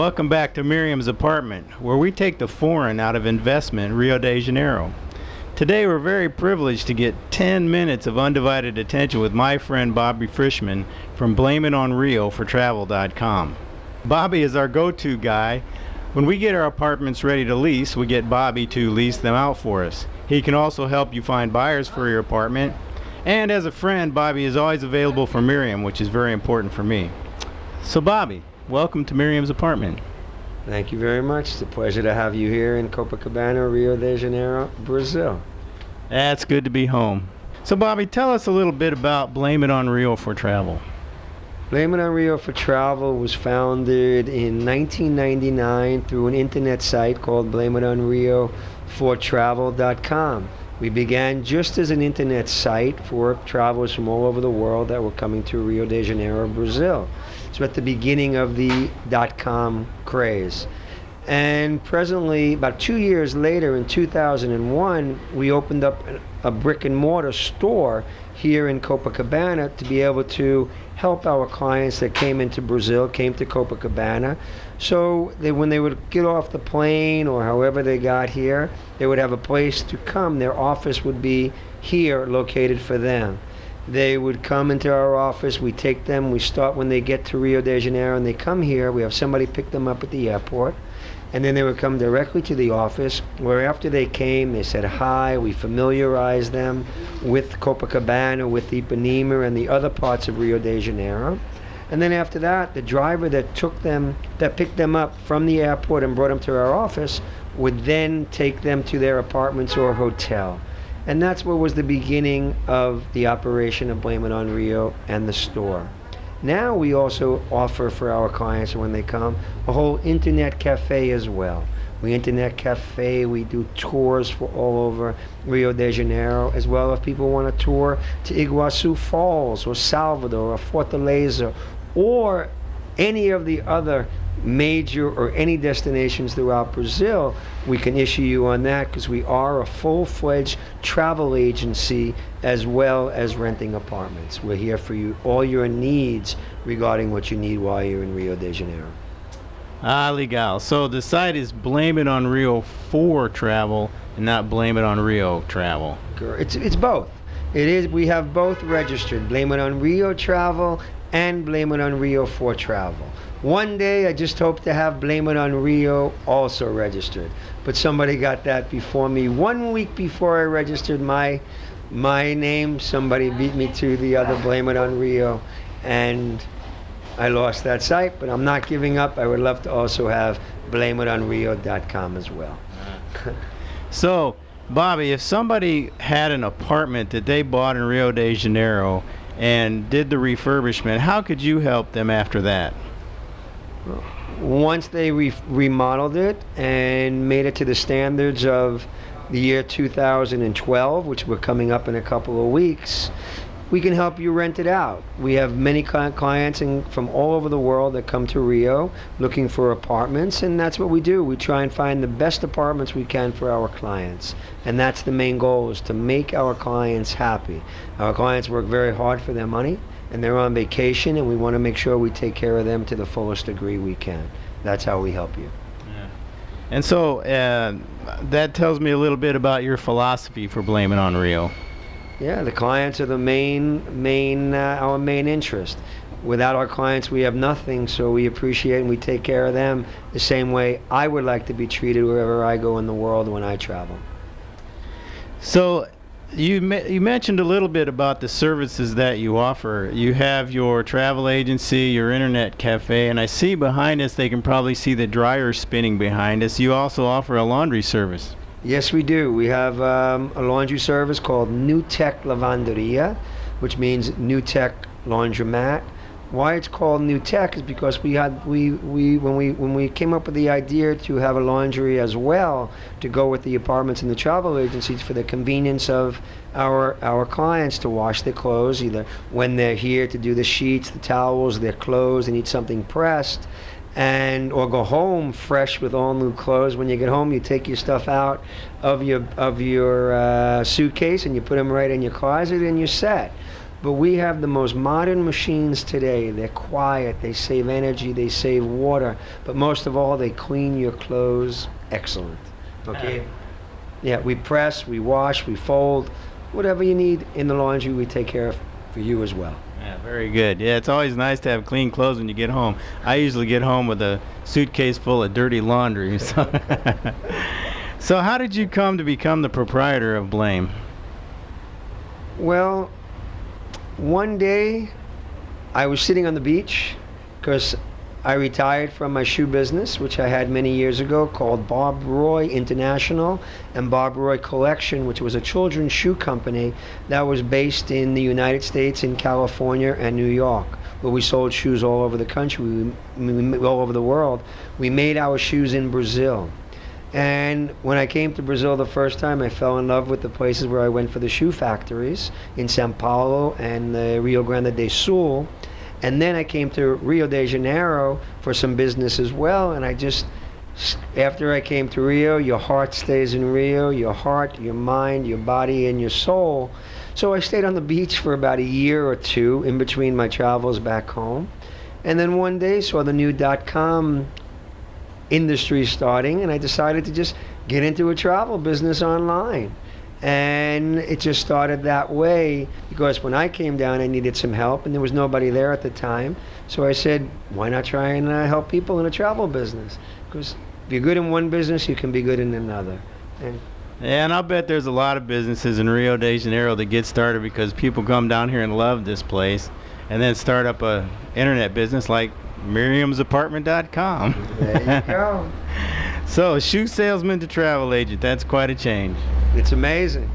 Welcome back to Miriam's apartment, where we take the foreign out of investment in Rio de Janeiro. Today we're very privileged to get 10 minutes of undivided attention with my friend Bobby Frischman from BlameItOnRioForTravel.com. Bobby is our go-to guy. When we get our apartments ready to lease, we get Bobby to lease them out for us. He can also help you find buyers for your apartment. And as a friend, Bobby is always available for Miriam, which is very important for me. So Bobby, welcome to Miriam's apartment. Thank you very much. It's a pleasure to have you here in Copacabana, Rio de Janeiro, Brazil. That's good to be home. So Bobby, tell us a little bit about Blame It on Rio for Travel. Blame It on Rio for Travel was founded in 1999 through an internet site called BlameItOnRioForTravel.com. We began just as an internet site for travelers from all over the world that were coming to Rio de Janeiro, Brazil. So at the beginning of the .com craze. And presently, about 2 years later, in 2001, we opened up a brick and mortar store here in Copacabana to be able to help our clients that came into Brazil, came to Copacabana. So when they would get off the plane or however they got here, they would have a place to come. Their office would be here located for them. They would come into our office, we take them, we start when they get to Rio de Janeiro and they come here, we have somebody pick them up at the airport, and then they would come directly to the office, where after they came, they said hi, we familiarized them with Copacabana, with Ipanema and the other parts of Rio de Janeiro. And then after that, the driver that picked them up from the airport and brought them to our office would then take them to their apartments or hotel. And that's what was the beginning of the operation of Blame It on Rio and the store. Now we also offer for our clients when they come a whole internet cafe as well. We internet cafe, we do tours for all over Rio de Janeiro, as well if people want a tour to Iguazu Falls or Salvador or Fortaleza or any of the other major or any destinations throughout Brazil, we can issue you on that because we are a full-fledged travel agency as well as renting apartments. We're here for you, all your needs regarding what you need while you're in Rio de Janeiro. Ah, legal. So the site is Blame It on Rio for Travel and not Blame It on Rio Travel. It's both. It is. We have both registered. Blame It on Rio Travel and Blame It on Rio for Travel. One day I just hope to have Blame It on Rio also registered, but somebody got that before me. 1 week before I registered my name, somebody beat me to the other Blame It on Rio, and I lost that site, but I'm not giving up. I would love to also have BlameItOnRio.com as well. So Bobby, if somebody had an apartment that they bought in Rio de Janeiro and did the refurbishment, how could you help them after that? Once they remodeled it and made it to the standards of the year 2012, which we're coming up in a couple of weeks, we can help you rent it out. We have many clients from all over the world that come to Rio looking for apartments, and that's what we do. We try and find the best apartments we can for our clients, and that's the main goal, is to make our clients happy. Our clients work very hard for their money, and they're on vacation, and we want to make sure we take care of them to the fullest degree we can. That's how we help you. Yeah. And so that tells me a little bit about your philosophy for Blame It on Rio. Yeah, the clients are the our main interest. Without our clients, we have nothing, so we appreciate and we take care of them the same way I would like to be treated wherever I go in the world when I travel. So you mentioned a little bit about the services that you offer. You have your travel agency, your internet cafe, and I see behind us, they can probably see the dryer spinning behind us. You also offer a laundry service. Yes, we do. We have a laundry service called New Tech Lavanderia, which means New Tech Laundromat. Why it's called New Tech is because when we came up with the idea to have a laundry as well to go with the apartments and the travel agencies for the convenience of our clients to wash their clothes, either when they're here to do the sheets, the towels, their clothes, they need something pressed, or go home fresh with all new clothes. When you get home, you take your stuff out of your suitcase and you put them right in your closet and you're set. But we have the most modern machines today. They're quiet, they save energy, they save water, but most of all, they clean your clothes excellent. Okay? Yeah, we press, we wash, we fold. Whatever you need in the laundry, we take care of for you as well. Yeah, very good. Yeah, it's always nice to have clean clothes when you get home. I usually get home with a suitcase full of dirty laundry. So how did you come to become the proprietor of Blame? Well, one day I was sitting on the beach because I retired from my shoe business, which I had many years ago, called Bob Roy International and Bob Roy Collection, which was a children's shoe company that was based in the United States, in California and New York, where we sold shoes all over the country, all over the world. We made our shoes in Brazil. And when I came to Brazil the first time, I fell in love with the places where I went for the shoe factories in São Paulo and Rio Grande do Sul. And then I came to Rio de Janeiro for some business as well. And after I came to Rio, your heart stays in Rio, your heart, your mind, your body, and your soul. So I stayed on the beach for about a year or two in between my travels back home. And then one day saw the new .com industry starting, and I decided to just get into a travel business online. And it just started that way because when I came down, I needed some help, and there was nobody there at the time. So I said, why not try and help people in a travel business? Because if you're good in one business, you can be good in another. And I'll bet there's a lot of businesses in Rio de Janeiro that get started because people come down here and love this place and then start up a internet business like Miriam'sApartment.com. There you go. So, shoe salesman to travel agent, that's quite a change. It's amazing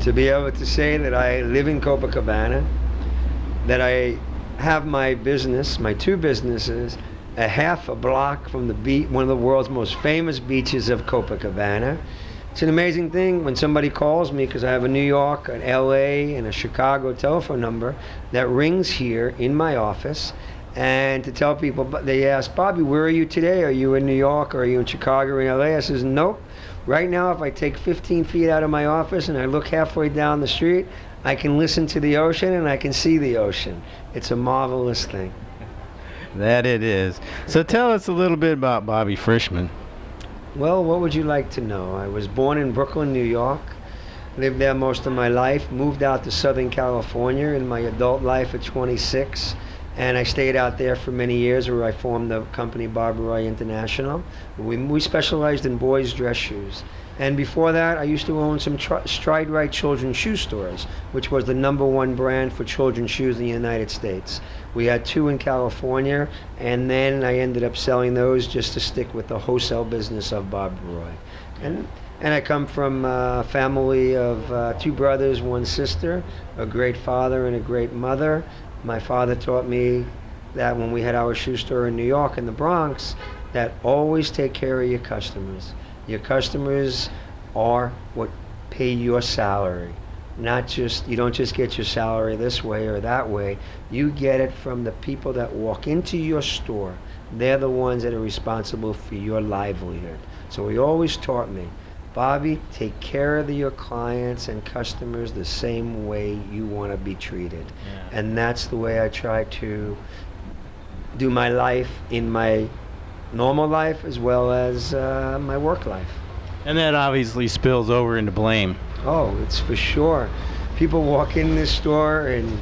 to be able to say that I live in Copacabana, that I have my business, my two businesses, a half a block from the beach, one of the world's most famous beaches of Copacabana. It's an amazing thing when somebody calls me, because I have a New York, an LA, and a Chicago telephone number that rings here in my office. And to tell people, they ask, Bobby, where are you today? Are you in New York, or are you in Chicago or in LA? I says, nope. Right now, if I take 15 feet out of my office and I look halfway down the street, I can listen to the ocean and I can see the ocean. It's a marvelous thing. That it is. So tell us a little bit about Bobby Frischman. Well, what would you like to know? I was born in Brooklyn, New York. Lived there most of my life. Moved out to Southern California in my adult life at 26. And I stayed out there for many years, where I formed the company Bob Roy International. We specialized in boys' dress shoes. And before that, I used to own some Stride Right children's shoe stores, which was the #1 brand for children's shoes in the United States. We had 2 in California, and then I ended up selling those just to stick with the wholesale business of Bob Roy. And I come from a family of 2 brothers, 1 sister, a great father and a great mother. My father taught me that when we had our shoe store in New York, in the Bronx, that always take care of your customers. Your customers are what pay your salary. You don't just get your salary this way or that way. You get it from the people that walk into your store. They're the ones that are responsible for your livelihood. So he always taught me, Bobby, take care of your clients and customers the same way you want to be treated. Yeah. And that's the way I try to do my life in my normal life as well as my work life. And that obviously spills over into Blame. Oh, it's for sure. People walk in this store and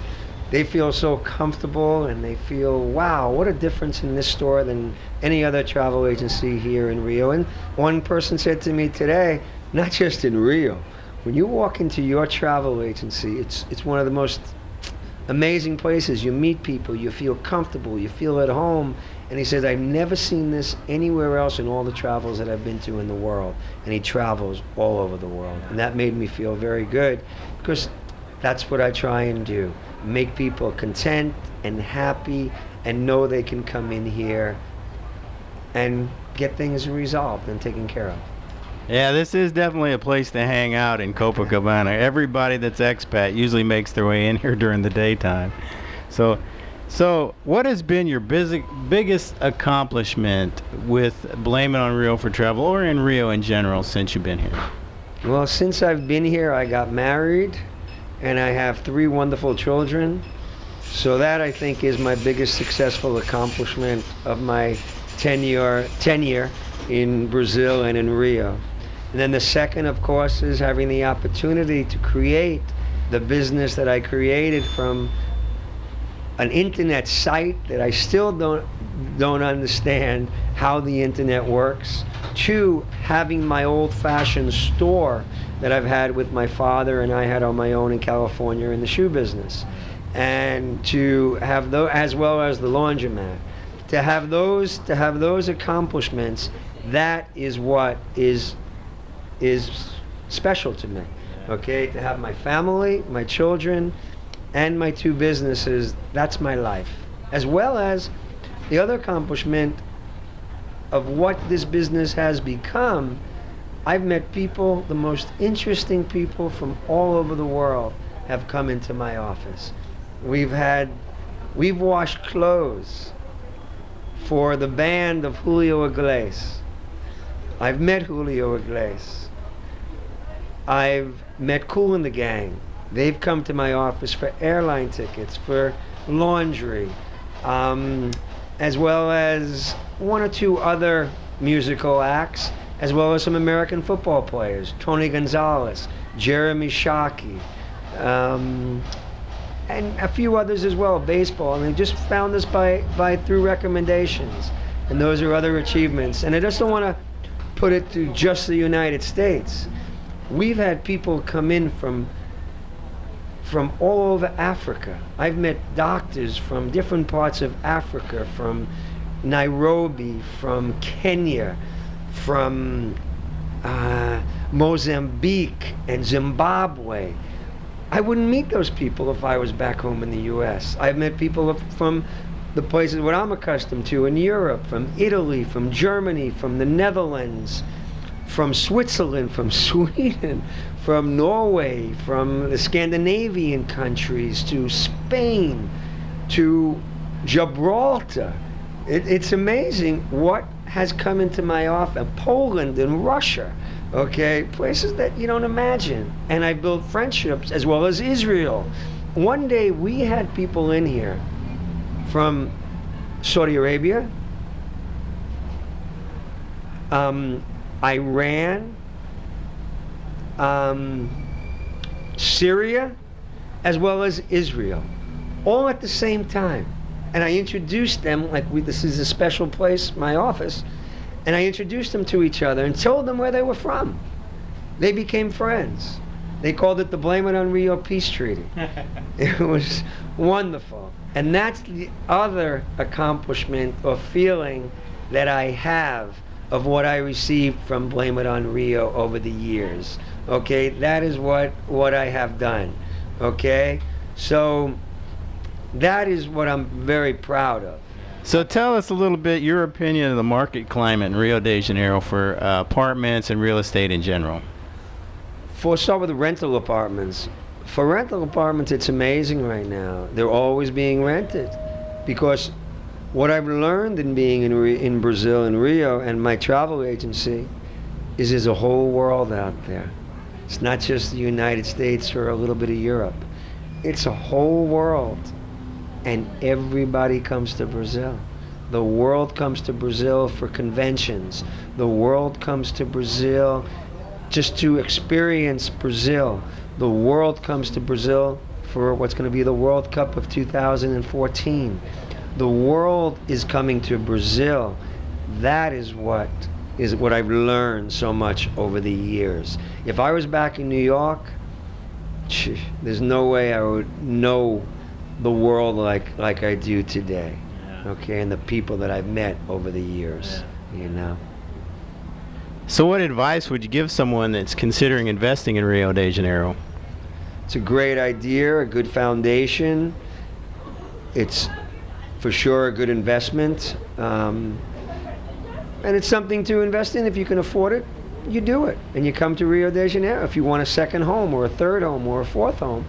they feel so comfortable, and they feel, wow, what a difference in this store than any other travel agency here in Rio. And one person said to me today, not just in Rio, when you walk into your travel agency, it's one of the most amazing places. You meet people, you feel comfortable, you feel at home. And he says, I've never seen this anywhere else in all the travels that I've been to in the world. And he travels all over the world. And that made me feel very good, because that's what I try and do. Make people content and happy and know they can come in here and get things resolved and taken care of. Yeah, this is definitely a place to hang out in Copacabana. Everybody that's expat usually makes their way in here during the daytime. So what has been your biggest accomplishment with Blame It on Rio for Travel, or in Rio in general, since you've been here? Well, since I've been here, I got married, and I have 3 wonderful children. So that, I think, is my biggest successful accomplishment of my tenure in Brazil and in Rio. And then the second, of course, is having the opportunity to create the business that I created from an internet site that I still don't understand how the internet works, to having my old-fashioned store that I've had with my father and I had on my own in California in the shoe business, and to have those, as well as the laundromat, to have those accomplishments. That is what is special to me. Okay, to have my family, my children, and my 2 businesses, that's my life. As well as the other accomplishment of what this business has become. I've met people, the most interesting people from all over the world have come into my office. We've washed clothes for the band of Julio Iglesias. I've met Julio Iglesias. I've met Kool and the Gang. They've come to my office for airline tickets, for laundry, as well as 1 or 2 other musical acts, as well as some American football players, Tony Gonzalez, Jeremy Shockey, and a few others as well, baseball. And they just found us through recommendations. And those are other achievements. And I just don't want to put it to just the United States. We've had people come in from all over Africa. I've met doctors from different parts of Africa, from Nairobi, from Kenya, from Mozambique and Zimbabwe. I wouldn't meet those people if I was back home in the US. I've met people from the places what I'm accustomed to in Europe, from Italy, from Germany, from the Netherlands, from Switzerland, from Sweden, from Norway, from the Scandinavian countries, to Spain, to Gibraltar. It's amazing what has come into my office. Poland and Russia, okay, places that you don't imagine. And I built friendships, as well as Israel. One day we had people in here from Saudi Arabia, Iran, Syria, as well as Israel, all at the same time. And I introduced them, this is a special place, my office, and I introduced them to each other and told them where they were from. They became friends. They called it the Blame It on Rio Peace Treaty. It was wonderful. And that's the other accomplishment or feeling that I have of what I received from Blame It on Rio over the years. Okay, that is what I have done. Okay, so that is what I'm very proud of. So tell us a little bit your opinion of the market climate in Rio de Janeiro for apartments and real estate in general. Start with the rental apartments. For rental apartments, it's amazing right now. They're always being rented, because what I've learned in being in Brazil and Rio and my travel agency is there's a whole world out there. It's not just the United States or a little bit of Europe. It's a whole world. And everybody comes to Brazil. The world comes to Brazil for conventions. The world comes to Brazil just to experience Brazil. The world comes to Brazil for what's going to be the World Cup of 2014. The world is coming to Brazil. That is what I've learned so much over the years. If I was back in New York, there's no way I would know the world like I do today. Yeah. Okay, and the people that I've met over the years. Yeah. You know. So what advice would you give someone that's considering investing in Rio de Janeiro? It's a great idea, a good foundation. It's for sure a good investment, and it's something to invest in. If you can afford it, you do it, and you come to Rio de Janeiro. If you want a second home or a third home or a fourth home,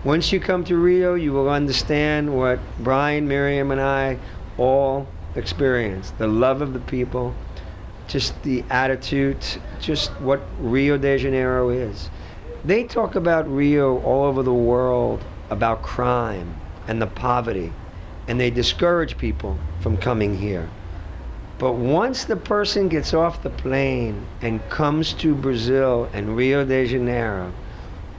once you come to Rio, you will understand what Brian, Miriam, and I all experienced. The love of the people, just the attitude, just what Rio de Janeiro is. They talk about Rio all over the world, about crime and the poverty, and they discourage people from coming here. But once the person gets off the plane and comes to Brazil and Rio de Janeiro,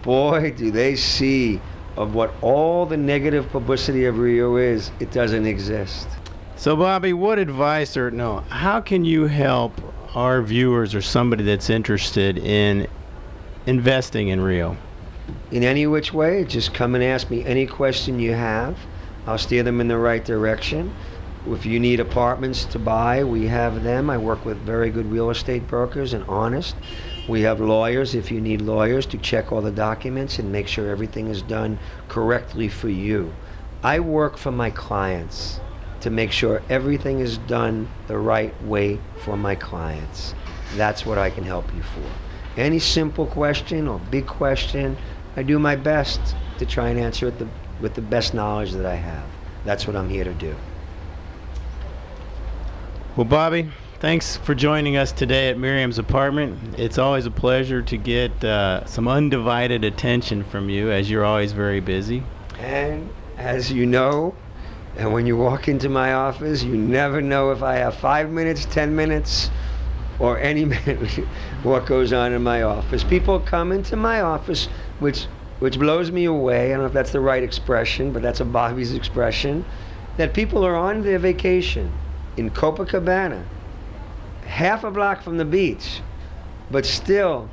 boy, do they see of what all the negative publicity of Rio is. It doesn't exist. So, Bobby, what advice or no, how can you help our viewers or somebody that's interested in investing in Rio? In any which way, just come and ask me any question you have. I'll steer them in the right direction. If you need apartments to buy, we have them. I work with very good real estate brokers and honest. We have lawyers if you need lawyers to check all the documents and make sure everything is done correctly for you. I work for my clients to make sure everything is done the right way for my clients. That's what I can help you for. Any simple question or big question, I do my best to try and answer it with the best knowledge that I have. That's what I'm here to do. Well, Bobby, thanks for joining us today at Miriam's apartment. It's always a pleasure to get some undivided attention from you, as you're always very busy. And as you know, and when you walk into my office, you never know if I have 5 minutes, 10 minutes, or any minute what goes on in my office. People come into my office, which blows me away. I don't know if that's the right expression, but that's a Bobby's expression, that people are on their vacation in Copacabana, half a block from the beach, but still,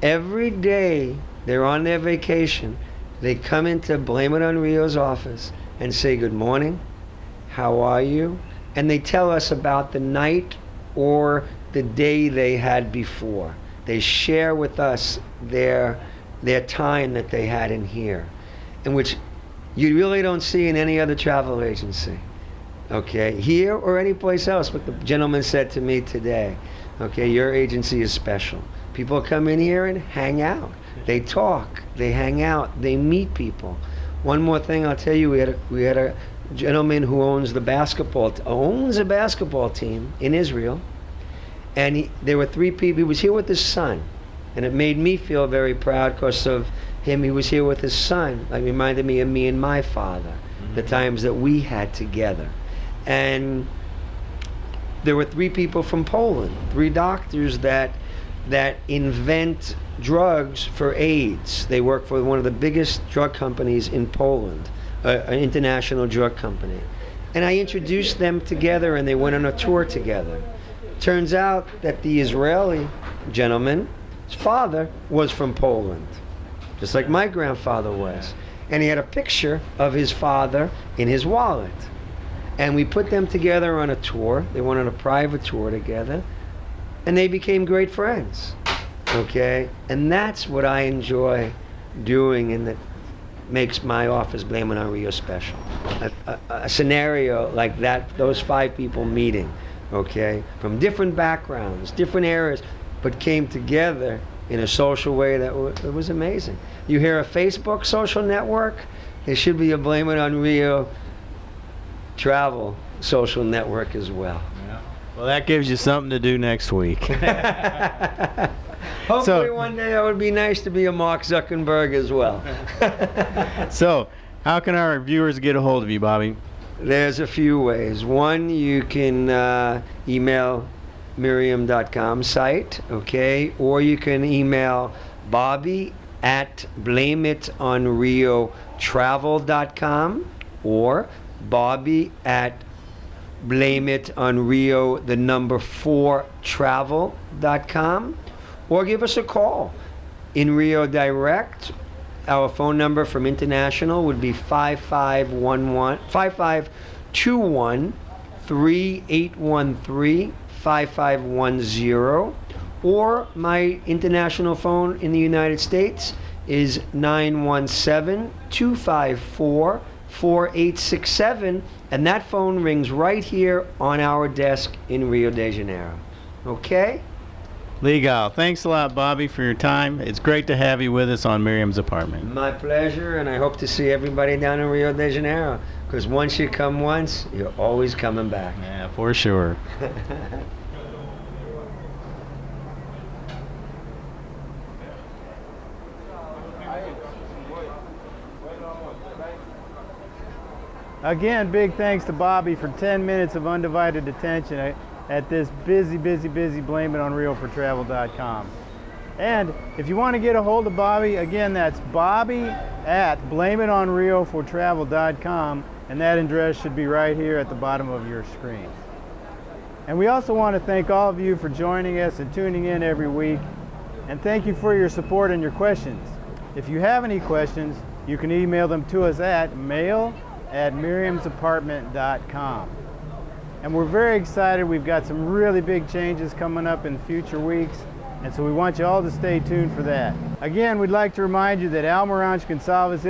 every day they're on their vacation, they come into Blame It on Rio's office and say, good morning, how are you? And they tell us about the night or the day they had before. They share with us their time that they had in here, in which you really don't see in any other travel agency. Okay, here or any place else. But the gentleman said to me today, okay, your agency is special. People come in here and hang out. They talk, they hang out, they meet people. One more thing I'll tell you, we had a gentleman who owns a basketball team in Israel, and there were 3 people. He was here with his son, and it made me feel very proud because of him. He was here with his son. It reminded me of me and my father, the times that we had together. And there were 3 people from Poland, 3 doctors that invent drugs for AIDS. They work for one of the biggest drug companies in Poland, an international drug company. And I introduced them together, and they went on a tour together. Turns out that the Israeli gentleman, his father was from Poland, just like my grandfather was. And he had a picture of his father in his wallet. And we put them together on a tour. They went on a private tour together, and they became great friends. Okay? And that's what I enjoy doing, and that makes my office Blame It on Rio special. A scenario like that, those 5 people meeting, okay, from different backgrounds, different areas, but came together in a social way that it was amazing. You hear a Facebook social network, there should be a Blame It on Rio travel social network as well. Yeah. Well, that gives you something to do next week. Hopefully one day it would be nice to be a Mark Zuckerberg as well. So, how can our viewers get a hold of you, Bobby? There's a few ways. One, you can email Miriam.com site, okay? Or you can email Bobby at BlameItOnRioTravel.com or Bobby at BlameItOnRio4Travel.com, or give us a call in Rio Direct. Our phone number from international would be 5521-3813-5510, or my international phone in the United States is 917-254-4867, and that phone rings right here on our desk in Rio de Janeiro. Okay? Legal. Thanks a lot, Bobby, for your time. It's great to have you with us on Miriam's apartment. My pleasure, and I hope to see everybody down in Rio de Janeiro, because once you come once, you're always coming back. Yeah, for sure. Again, big thanks to Bobby for 10 minutes of undivided attention at this busy BlameItOnReal4Travel.com. And if you want to get a hold of Bobby, again, that's Bobby at BlameItOnReal4Travel.com, and that address should be right here at the bottom of your screen. And we also want to thank all of you for joining us and tuning in every week, and thank you for your support and your questions. If you have any questions, you can email them to us at mail@miriamsapartment.com. And we're very excited. We've got some really big changes coming up in future weeks, and so we want you all to stay tuned for that. Again, we'd like to remind you that Almirante Gonçalves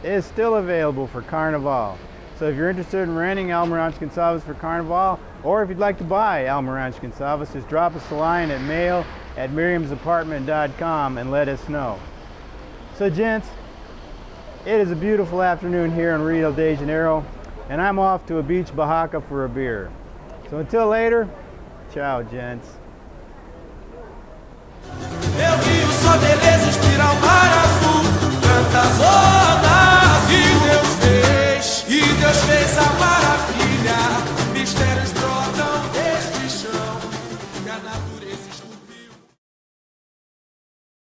is still available for Carnival. So if you're interested in renting Almirante Gonçalves for Carnival, or if you'd like to buy Almirante Gonçalves, just drop us a line at mail@miriamsapartment.com and let us know. So gents, it is a beautiful afternoon here in Rio de Janeiro, and I'm off to a beach barraca for a beer. So until later, ciao gents. Meu rio, sua beleza inspira o mar azul, tantas ondas e Deus fez a maravilha, mistérios brotam deste chão.